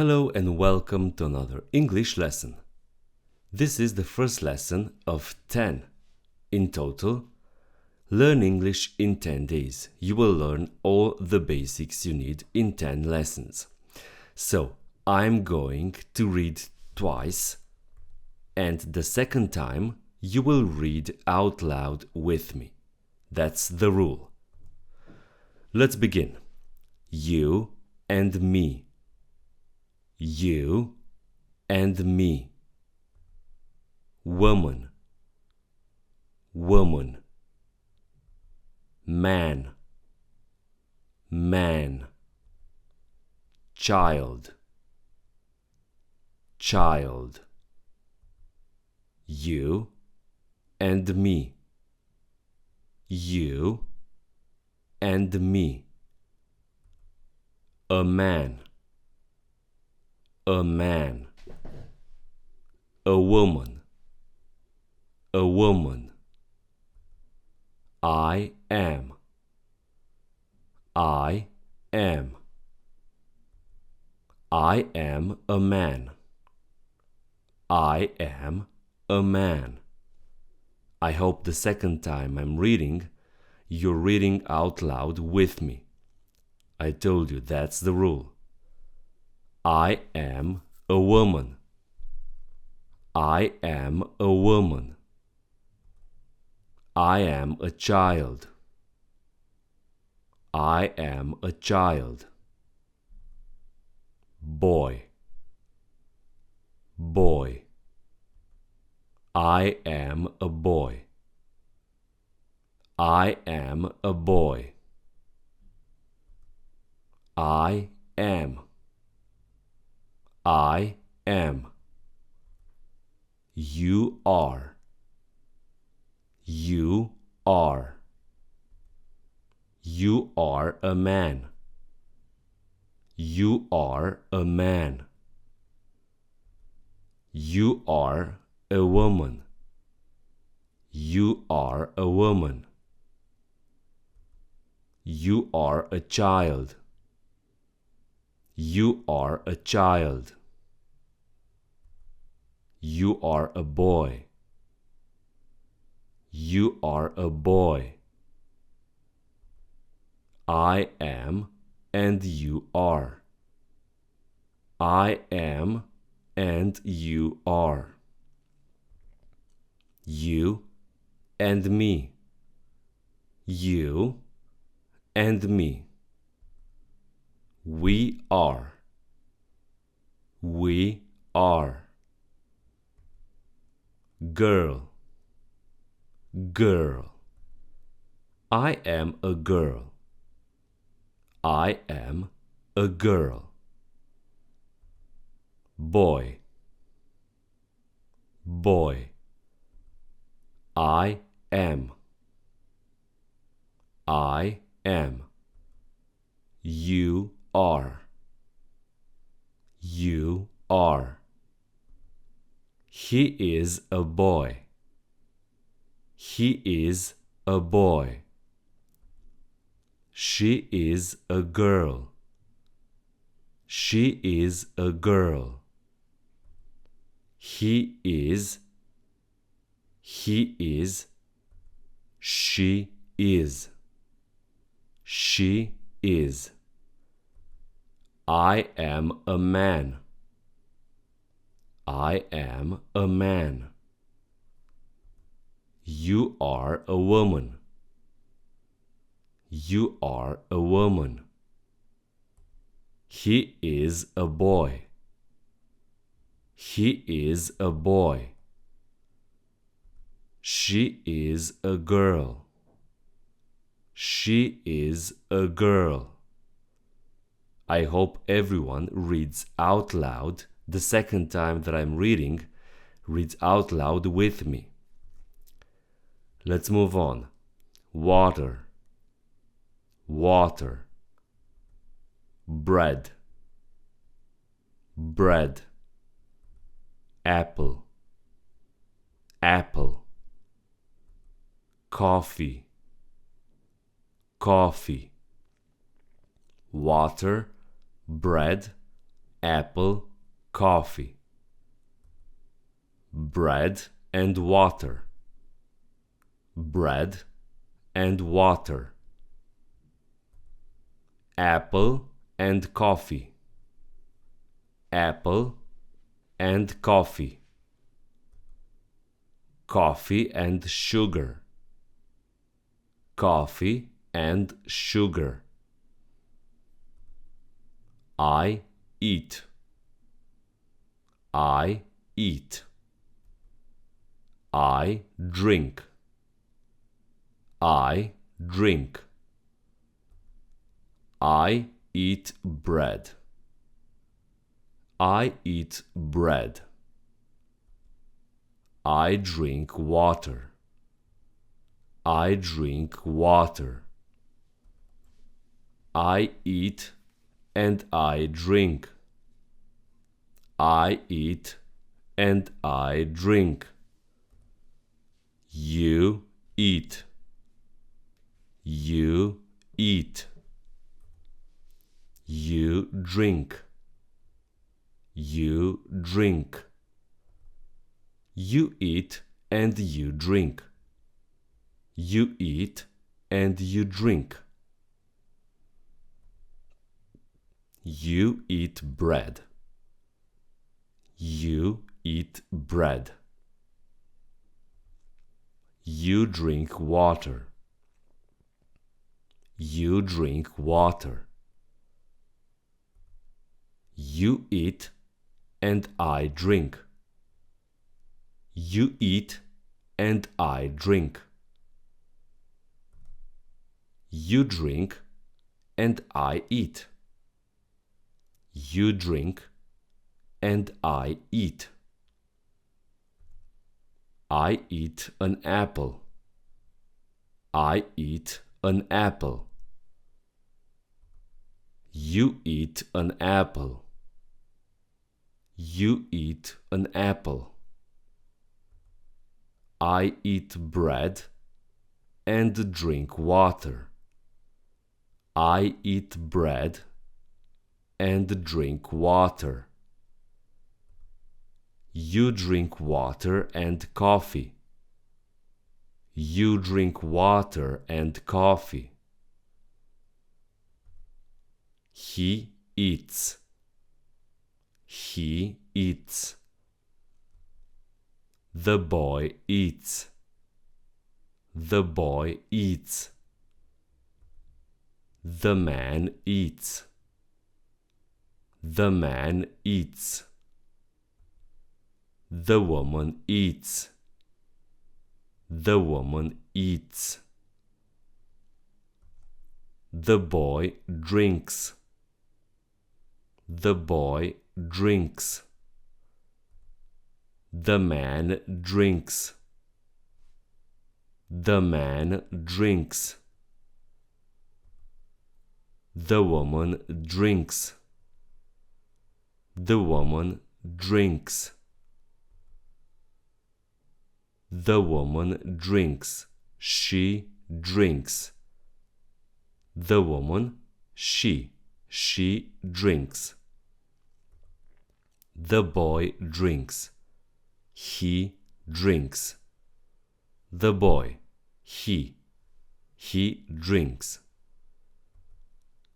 Hello and welcome to another English lesson. This is the first lesson of 10. In total, learn English in 10 days. You will learn all the basics you need in 10 lessons. So, I'm going to read twice, and the second time you will read out loud with me. That's the rule. Let's begin. You and me. You and me. Woman, woman. Man, man. Child, child. You and me. You and me. A man, a man. A woman, a woman. I am, I am. I am a man. I am a man. I hope the second time I'm reading, you're reading out loud with me. I told you that's the rule. I am a woman. I am a woman. I am a child. I am a child. Boy, boy. I am a boy. I am a boy. I am. I am. You are. You are. You are a man. You are a man. You are a woman. You are a woman. You are a child. You are a child. You are a boy. You are a boy. I am and you are. I am and you are. You and me. You and me. We are. We are. Girl, girl. I am a girl. I am a girl. Boy, boy. I am. I am. You are. You are. He is a boy. He is a boy. She is a girl. She is a girl. He is. He is. She is. She is. I am a man. I am a man. You are a woman. You are a woman. He is a boy. He is a boy. She is a girl. She is a girl. I hope everyone reads out loud the second time that I'm reading. Reads out loud with me. Let's move on. Water, water. Bread, bread. Apple, apple. Coffee, coffee. Water, bread, apple, coffee. Bread and water. Bread and water. Apple and coffee. Apple and coffee. Coffee and sugar. Coffee and sugar. I eat. I eat. I drink. I drink. I eat bread. I eat bread. I drink water. I drink water. I eat and I drink. I eat and I drink. You eat. You eat. You drink. You drink. You eat and you drink. You eat and you drink. You eat bread. You eat bread. You drink water. You drink water. You eat and I drink. You eat and I drink. You drink and I eat. You drink and I eat. I eat an apple. I eat an apple. You eat an apple. You eat an apple. I eat bread and drink water. I eat bread and drink water. You drink water and coffee. You drink water and coffee. He eats. He eats. The boy eats. The boy eats. The man eats. The man eats. The woman eats. The woman eats. The boy drinks. The boy drinks. The man drinks. The man drinks. The woman drinks. The woman drinks. The woman drinks. She drinks. The woman, she drinks. The boy drinks. He drinks. The boy, he drinks.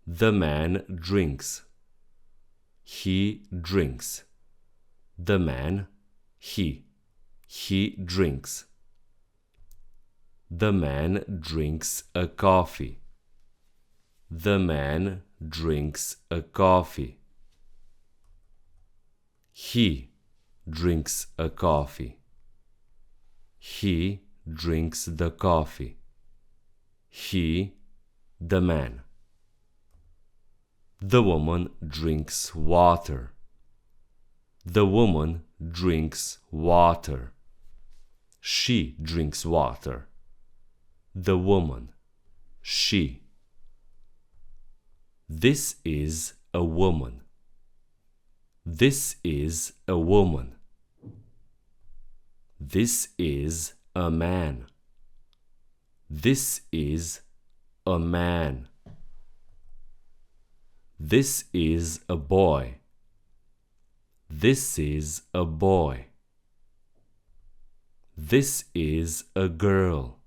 The man drinks. He drinks. The man, he drinks. The man drinks a coffee. The man drinks a coffee. He drinks a coffee. He drinks the coffee. He, the man. The woman drinks water. The woman drinks water. She drinks water. The woman, she. This is a woman. This is a woman. This is a man. This is a man. This is a boy. This is a boy. This is a girl.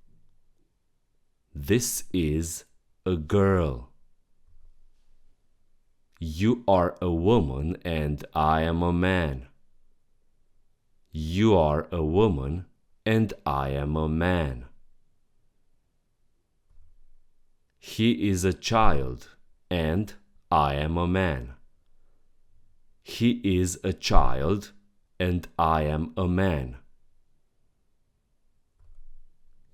This is a girl. You are a woman and I am a man. You are a woman and I am a man. He is a child and I am a man. He is a child and I am a man.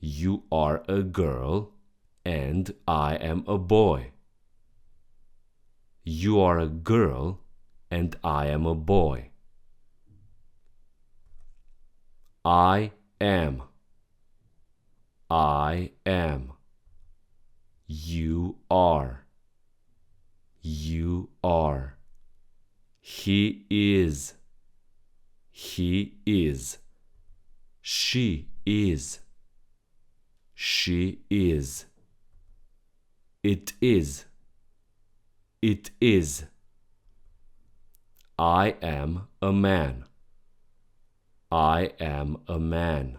You are a girl and I am a boy. You are a girl and I am a boy. I am. I am. You are. You are. He is. He is. She is. She is. It is. It is. I am a man. I am a man.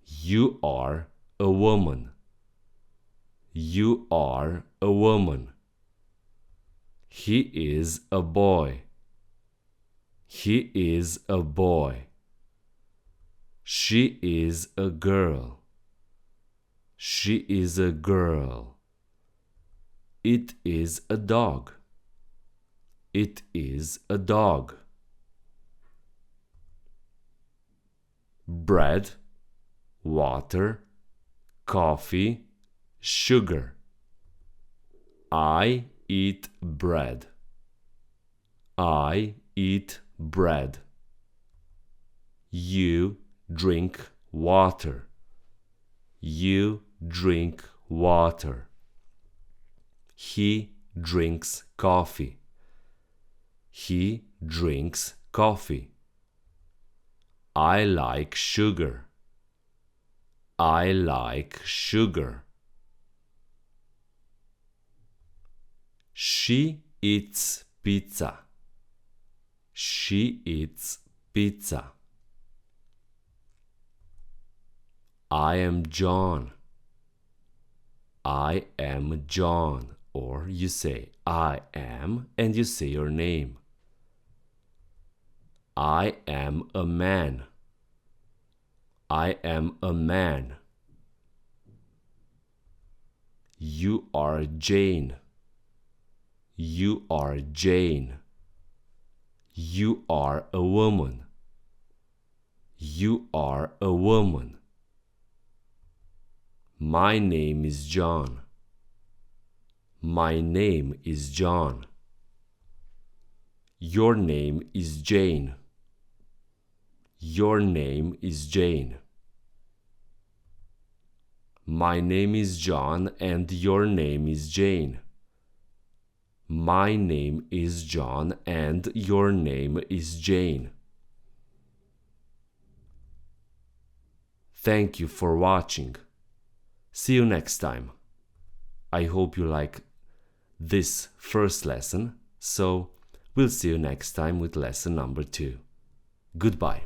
You are a woman. You are a woman. He is a boy. He is a boy. She is a girl. She is a girl. It is a dog. It is a dog. Bread, water, coffee, sugar. I eat bread. I eat bread. You drink water. You drink water. He drinks coffee. He drinks coffee. I like sugar. I like sugar. She eats pizza. She eats pizza. I am John. I am John. Or you say I am and you say your name. I am a man. I am a man. You are Jane. You are Jane. You are a woman. You are a woman. My name is John. My name is John. Your name is Jane. Your name is Jane. My name is John and your name is Jane. My name is John and your name is Jane. Thank you for watching. See you next time. I hope you like this first lesson, so we'll see you next time with lesson number 2. Goodbye.